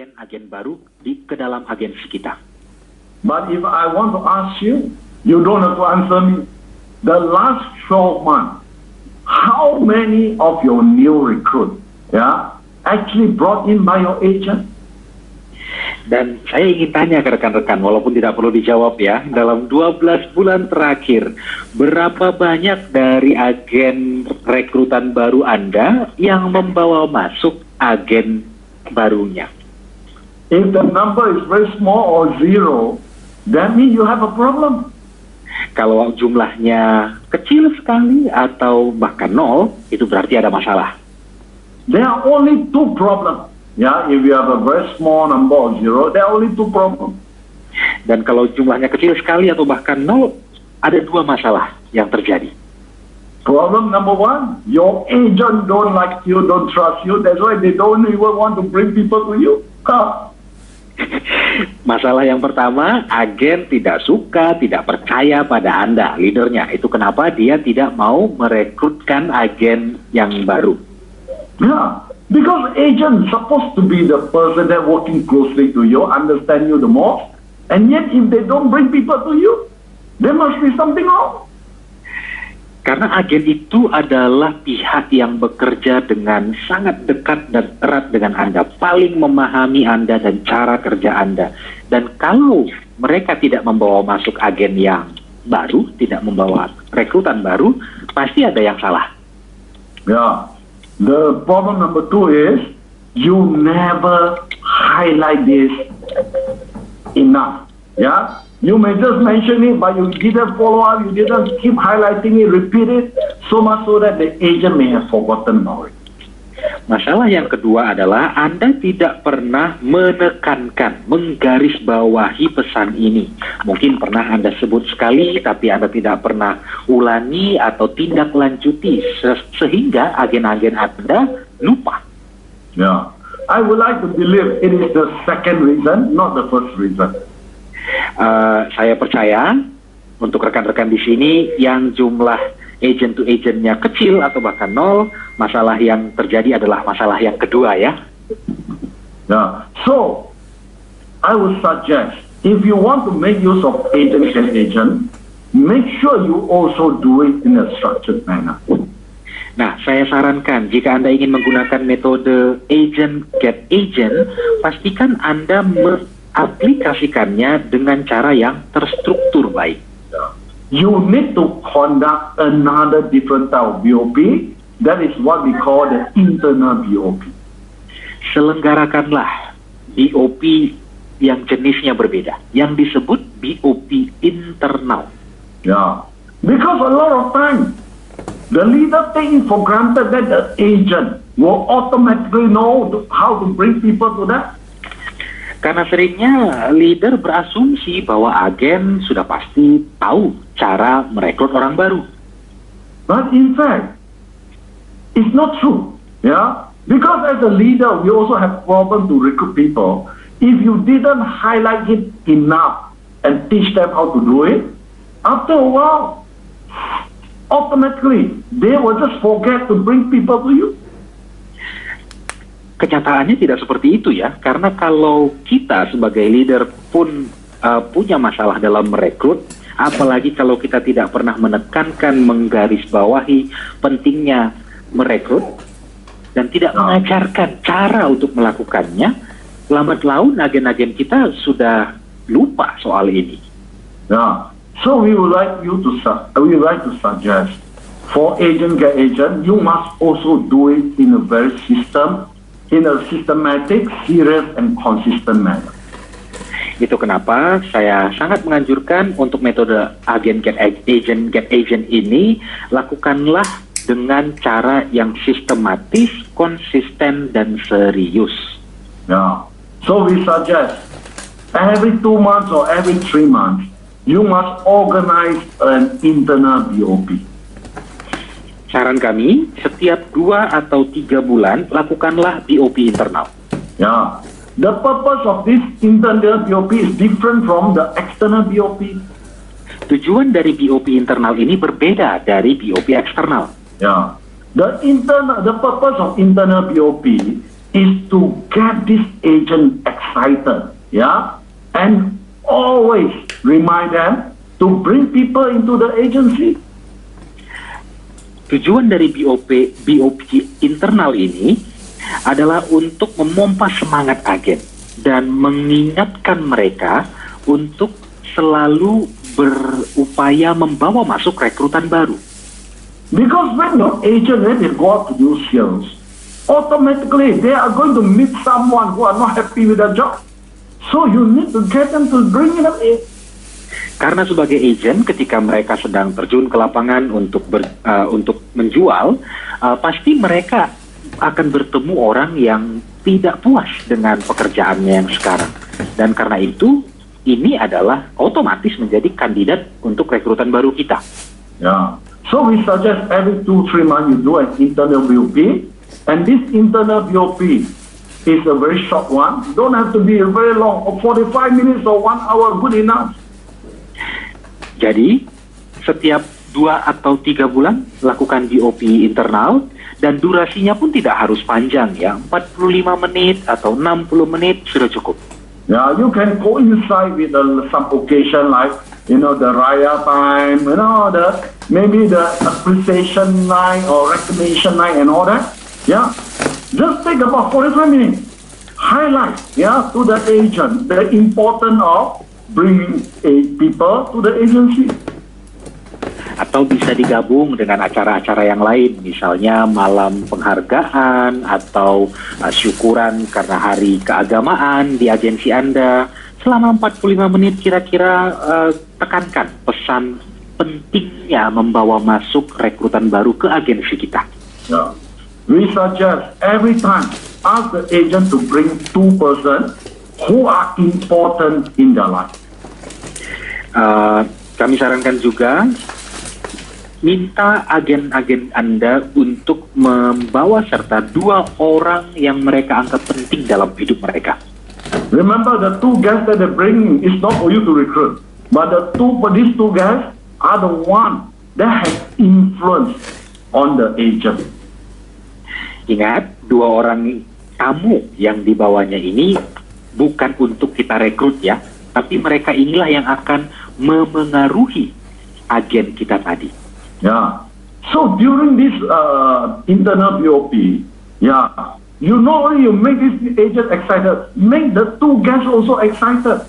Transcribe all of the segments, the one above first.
agen-agen baru ke dalam agensi kita. But if I want to ask you, you don't have to answer me. The last 12 months, how many of your new recruits, actually brought in by your agent? Dan saya ingin tanya ke rekan-rekan, walaupun tidak perlu dijawab ya, dalam 12 bulan terakhir, berapa banyak dari agen rekrutan baru Anda yang membawa masuk agen barunya? If the number is very small or zero, that means you have a problem. Kalau jumlahnya kecil sekali atau bahkan nol, itu berarti ada masalah. There are only two problems. If you have a very small number of zero, there are only two problems. Dan kalau jumlahnya kecil sekali atau bahkan nol, ada dua masalah yang terjadi. Problem number one, your agent don't like you, don't trust you. That's why they don't even want to bring people to you. Masalah yang pertama, agen tidak suka, tidak percaya pada Anda, leadernya. Itu kenapa dia tidak mau merekrutkan agen yang baru. Because agent supposed to be the person that working closely to you, understand you the most, and yet if they don't bring people to you, there must be something wrong. Karena agen itu adalah pihak yang bekerja dengan sangat dekat dan erat dengan Anda, paling memahami Anda dan cara kerja Anda. Dan kalau mereka tidak membawa masuk agen yang baru, tidak membawa rekrutan baru, pasti ada yang salah. The problem number two is you never highlight this enough. You may just mention it, but you didn't follow up, you didn't keep highlighting it, repeat it, so much so that the agent may have forgotten about it. Masalah yang kedua adalah Anda tidak pernah menekankan, menggarisbawahi pesan ini. Mungkin pernah Anda sebut sekali, tapi Anda tidak pernah ulangi atau tindak lanjuti, sehingga agen-agen Anda lupa. I would like to believe it is the second reason, not the first reason. Saya percaya untuk rekan-rekan di sini yang jumlah agent to agentnya kecil atau bahkan nol, masalah yang terjadi adalah masalah yang kedua ya. So I would suggest if you want to make use of agent and agent, make sure you also do it in a structured manner. Nah, saya sarankan jika Anda ingin menggunakan metode agent get agent, pastikan Anda aplikasikannya dengan cara yang terstruktur baik. You need to conduct another different type of BOP. That is what we call the internal BOP. Selenggarakanlah BOP yang jenisnya berbeda, yang disebut BOP internal. Because a lot of times the leader taking for granted that the agent will automatically know how to bring people to that. Karena seringnya leader berasumsi bahwa agen sudah pasti tahu cara merekrut orang baru. But in fact, it's not true. Because as a leader, we also have problem to recruit people. If you didn't highlight it enough and teach them how to do it, after a while, automatically, they will just forget to bring people to you. Kenyataannya tidak seperti itu ya, karena kalau kita sebagai leader pun punya masalah dalam merekrut, apalagi kalau kita tidak pernah menekankan, menggarisbawahi pentingnya merekrut, dan tidak mengajarkan cara untuk melakukannya, lambat laun agen-agen kita sudah lupa soal ini. So we would like to suggest for agent get agent, you must also do it in a very systematic, serious, and consistent manner. Itu kenapa saya sangat menganjurkan untuk metode agen get agent ini, lakukanlah dengan cara yang sistematis, konsisten, dan serius. So we suggest every 2 months or every 3 months, you must organize an internal BOP. Saran kami, setiap 2 atau 3 bulan, lakukanlah BOP internal. The purpose of this internal BOP is different from the external BOP. Tujuan dari BOP internal ini berbeda dari BOP eksternal. The purpose of internal BOP is to get this agent excited, yeah, and always remind them to bring people into the agency. Tujuan dari BOP internal ini adalah untuk memompa semangat agen dan mengingatkan mereka untuk selalu berupaya membawa masuk rekrutan baru. Because when your agent they go out to do sales, automatically they are going to meet someone who are not happy with their job. So you need to get them to bring them in. Karena sebagai agent, ketika mereka sedang terjun ke lapangan untuk menjual, pasti mereka akan bertemu orang yang tidak puas dengan pekerjaannya yang sekarang. Dan karena itu, ini adalah otomatis menjadi kandidat untuk rekrutan baru kita. Yeah. So we suggest every 2-3 months you do an internal BOP, and this internal BOP is a very short one. Don't have to be very long, 45 minutes or 1 hour, good enough. Jadi, setiap 2 atau 3 bulan lakukan BOP internal, dan durasinya pun tidak harus panjang ya, 45 menit atau 60 menit sudah cukup. Yeah, you can coincide with some occasion like, you know, the Raya time, you know, maybe the appreciation night or recognition night and all that. Yeah, just take about 45 minutes. Highlight, yeah, to the agent the importance of bringing people to the agency. Atau bisa digabung dengan acara-acara yang lain, misalnya malam penghargaan atau syukuran karena hari keagamaan di agensi Anda. Selama 45 menit kira-kira tekankan pesan pentingnya membawa masuk rekrutan baru ke agensi kita. Yeah. We suggest every time ask the agent to bring 2 persons who are important in their life. Kami sarankan juga minta agen-agen Anda untuk membawa serta 2 orang yang mereka anggap penting dalam hidup mereka. Remember, the 2 guys that they bring is not for you to recruit, but these 2 guys are the one that has influence on the agent. Ingat, 2 orang tamu yang dibawanya ini bukan untuk kita rekrut ya, tapi mereka inilah yang akan memengaruhi agen kita tadi. Yeah. So during this internal BOP, yeah, you not only you make this agent excited, make the 2 guys also excited.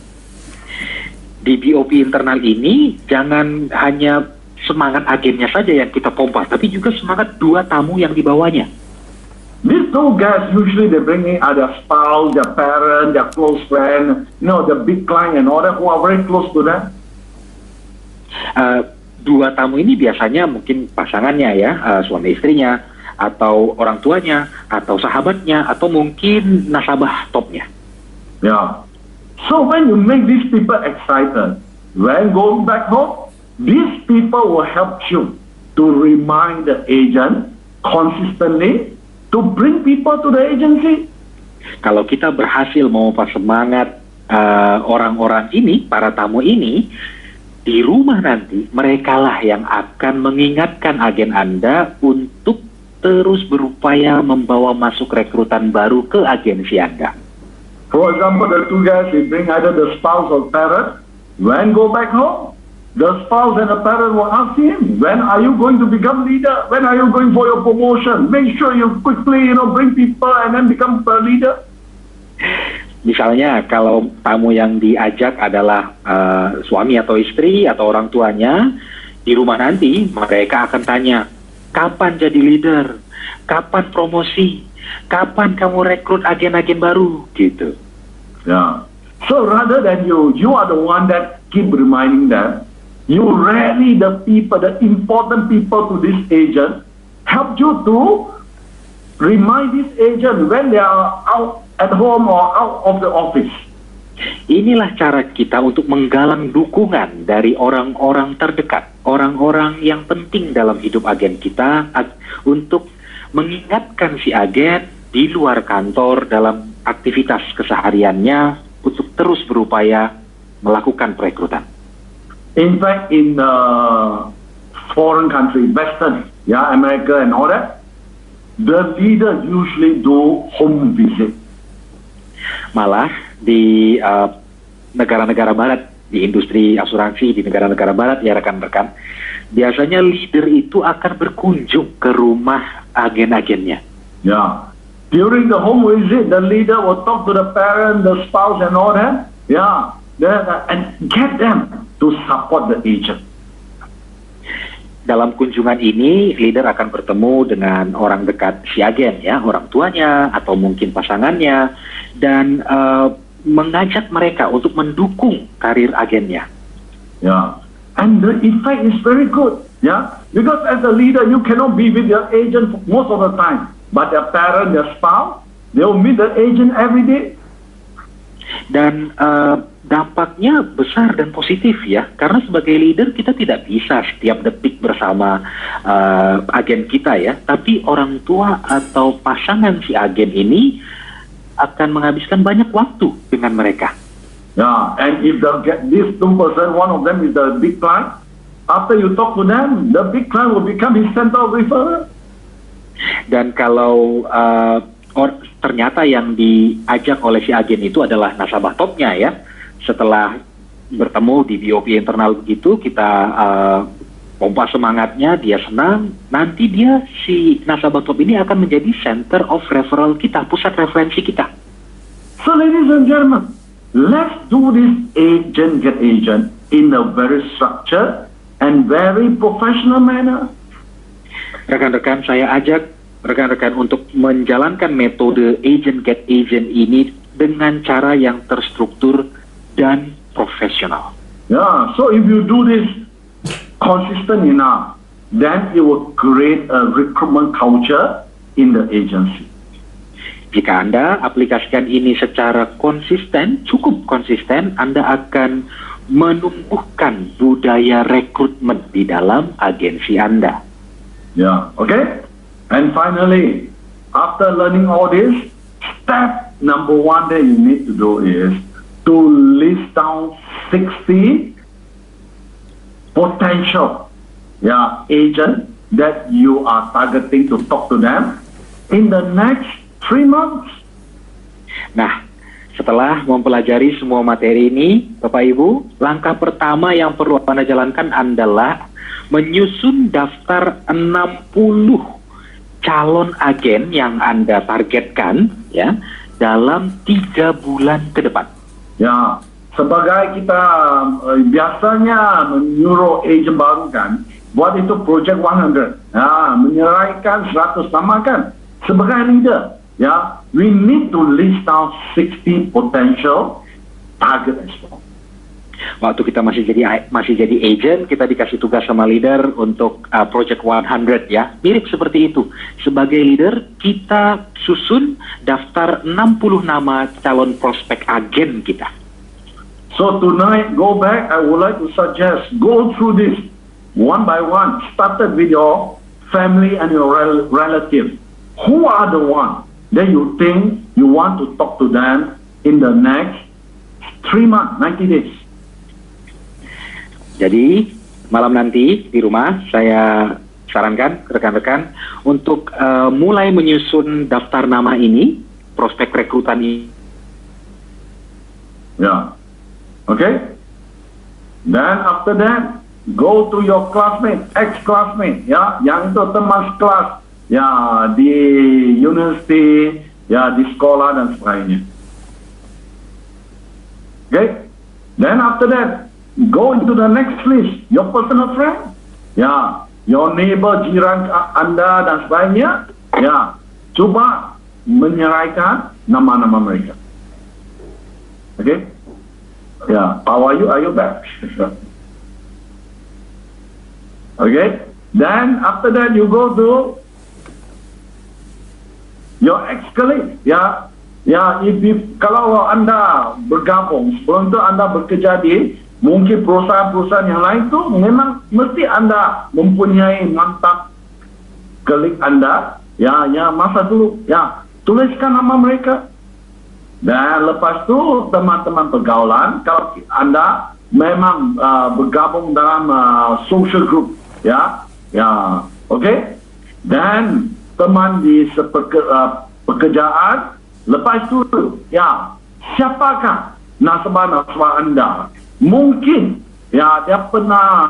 Di BOP internal ini jangan hanya semangat agennya saja yang kita pompa, tapi juga semangat 2 tamu yang dibawanya. These 2 guys usually they bring in their spouse, their parent, their close friend, you know, the big client and all that who are very close to them. 2 tamu ini biasanya mungkin pasangannya ya, suami istrinya, atau orang tuanya, atau sahabatnya, atau mungkin nasabah topnya. Yeah. So when you make these people excited, when going back home, these people will help you to remind the agent consistently to bring people to the agency. Kalau kita berhasil memompa semangat orang-orang ini, para tamu ini, di rumah nanti merekalah yang akan mengingatkan agen Anda untuk terus berupaya membawa masuk rekrutan baru ke agensi Anda. For example, the 2 guys, they bring either the spouse or parent. When go back home, the spouse and the parent will ask him, when are you going to become leader? When are you going for your promotion? Make sure you quickly, you know, bring people and then become a leader. Misalnya kalau tamu yang diajak adalah suami atau istri atau orang tuanya, di rumah nanti mereka akan tanya, kapan jadi leader? Kapan promosi? Kapan kamu rekrut agen-agen baru? Gitu. Yeah. So rather than you are the one that keep reminding them, you rally the people, the important people to this agent, help you to remind this agent when they are out at home or out of the office. Inilah cara kita untuk menggalang dukungan dari orang-orang terdekat, orang-orang yang penting dalam hidup agen kita, untuk mengingatkan si agen di luar kantor dalam aktivitas kesehariannya untuk terus berupaya melakukan perekrutan. In fact, in foreign country, Western, yeah, America and all that, the leader usually do home visit. Malah di negara-negara barat, di industri asuransi di negara-negara barat ya rekan-rekan, biasanya leader itu akan berkunjung ke rumah agen-agennya. Yeah. During the home visit, the leader will talk to the parent, the spouse, and all that. Yeah. And get them to support the agent. Dalam kunjungan ini, leader akan bertemu dengan orang dekat si agen, ya, orang tuanya atau mungkin pasangannya, dan mengajak mereka untuk mendukung karir agennya. Yeah, and the effect is very good. Yeah, because as a leader, you cannot be with your agent most of the time, but their parent, their spouse, they will meet the agent every day. Dan dampaknya besar dan positif ya, karena sebagai leader kita tidak bisa setiap detik bersama agen kita ya, tapi orang tua atau pasangan si agen ini akan menghabiskan banyak waktu dengan mereka. Yeah, and if this 2%, one of them is the big client, after you talk to them, the big client will become his center of referral. Dan kalau ternyata yang diajak oleh si agen itu adalah nasabah topnya ya, setelah bertemu di BOP internal begitu, kita pompa semangatnya, dia senang, nanti dia si nasabah top ini akan menjadi center of referral kita, pusat referensi kita. So ladies and gentlemen, let's do this agent get agent in a very structured and very professional manner. Rekan-rekan, saya ajak rekan-rekan untuk menjalankan metode agent get agent ini dengan cara yang terstruktur dan profesional. Yeah, so if you do this consistent enough, then it will create a recruitment culture in the agency. Jika Anda aplikasikan ini secara konsisten, cukup konsisten, Anda akan menumbuhkan budaya rekrutmen di dalam agensi Anda. Yeah, okay? And finally, after learning all this, step number 1 that you need to do is to list down 60 potential agent that you are targeting to talk to them in the next 3 months. Nah, setelah mempelajari semua materi ini, Bapak Ibu, langkah pertama yang perlu Anda jalankan adalah menyusun daftar 60 calon agen yang Anda targetkan ya dalam 3 bulan ke depan. Ya, sebagai kita biasanya menyuruh agent baru kan, buat itu project 100, ya, menyerahkan 100 nama kan. Sebagai leader, ya, we need to list down 60 potential target as well. Waktu kita masih jadi agent, kita dikasih tugas sama leader untuk project 100 ya, mirip seperti itu. Sebagai leader, kita susun daftar 60 nama calon prospek agen kita. So tonight, go back, I would like to suggest, go through this one by one. Started with your family and your relatives. Who are the ones that you think you want to talk to them in the next 3 months, 90 days? Jadi malam nanti di rumah saya sarankan rekan-rekan untuk mulai menyusun daftar nama ini, prospek rekrutan ini. Yeah. Okay. Then after that, go to your classmate, ex-classmate, ya, yang itu teman kelas, ya, di university, ya, di sekolah dan sebagainya. Okay. Then after that, go into the next list, your personal friend, ya, your neighbor, jiran Anda dan sebagainya, ya, coba menyerahkan nama-nama mereka. Okay. Yeah, how are you back? Okay, then after that you go to your ex-colleague. Ya, kalau Anda bergabung, sebelum itu Anda bekerja di mungkin perusahaan-perusahaan yang lain tuh, memang mesti Anda mempunyai mantan colleague Anda. Ya, masa dulu, ya, tuliskan nama mereka. Dan lepas itu teman-teman pergaulan, kalau Anda memang bergabung dalam social group, ya, okay. Dan teman di pekerjaan. Lepas tu, ya, siapakah nasabah-nasabah anda? Mungkin, ya, dia pernah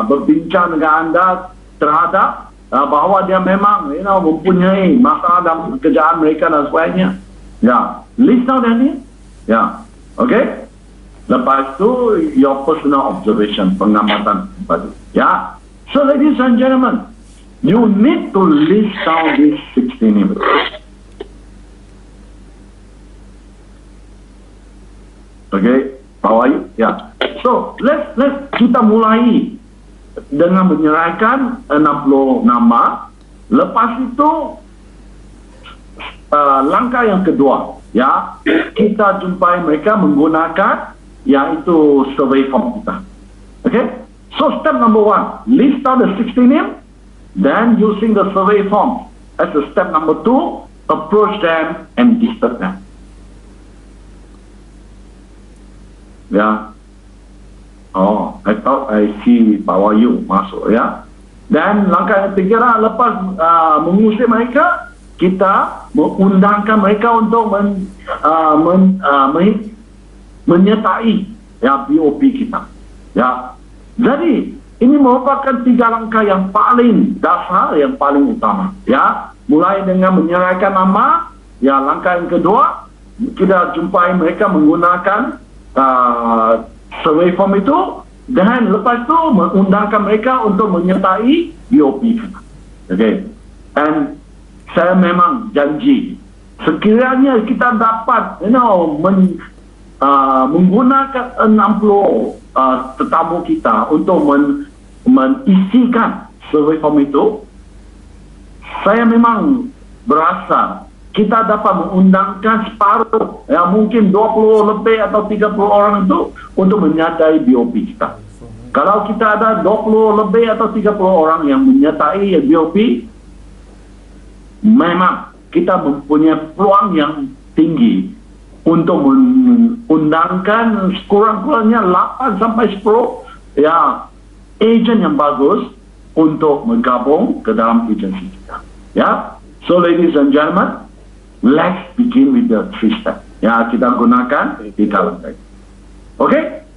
berbincang dengan anda terhadap bahawa dia memang, mempunyai masalah dalam pekerjaan mereka dan sebagainya. Ya, list down ni. Ya, okay. Lepas tu, your personal observation, pengamatan pribadi. Ya, so ladies and gentlemen, you need to list down these 16 names. Okay, bawah ya. So let's kita mulai dengan menyerahkan 60 nama. Lepas itu langkah yang kedua, ya, kita jumpai mereka menggunakan yaitu survey form kita. Okay, so step number 1, list down the 16 names, then using the survey form as a step number 2, approach them and disturb them. Ya. Oh, I thought I see bawah you masuk, ya. Dan langkah yang ketiga, lepas mengusir mereka, kita mengundangkan mereka untuk menyertai ya BOP kita. Ya. Jadi ini merupakan 3 langkah yang paling dasar, yang paling utama. Ya, mulai dengan menyerahkan nama. Ya, langkah yang kedua, kita jumpai mereka menggunakan survey form itu, dan lepas itu mengundangkan mereka untuk menyertai BOP kita. Okay. And saya memang janji, sekiranya kita dapat menggunakan 60 tetamu kita untuk mengisikan survey form itu, saya memang berasa kita dapat mengundangkan separuh, ya, mungkin 20 lebih atau 30 orang itu untuk menyertai BOP kita. Kalau kita ada 20 lebih atau 30 orang yang menyertai BOP, memang kita mempunyai peluang yang tinggi untuk mengundangkan sekurang-kurangnya 8 sampai 10 ya ejen yang bagus untuk bergabung ke dalam agensi kita. Ya, so ladies and gentlemen, let's begin with the 3 steps. Ya, kita gunakan di dalam tadi. Okay?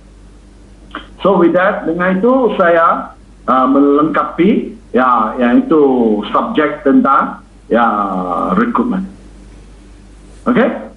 So with that, dengan itu saya melengkapi ya, yaitu subjek tentang ya recruitment. Okay?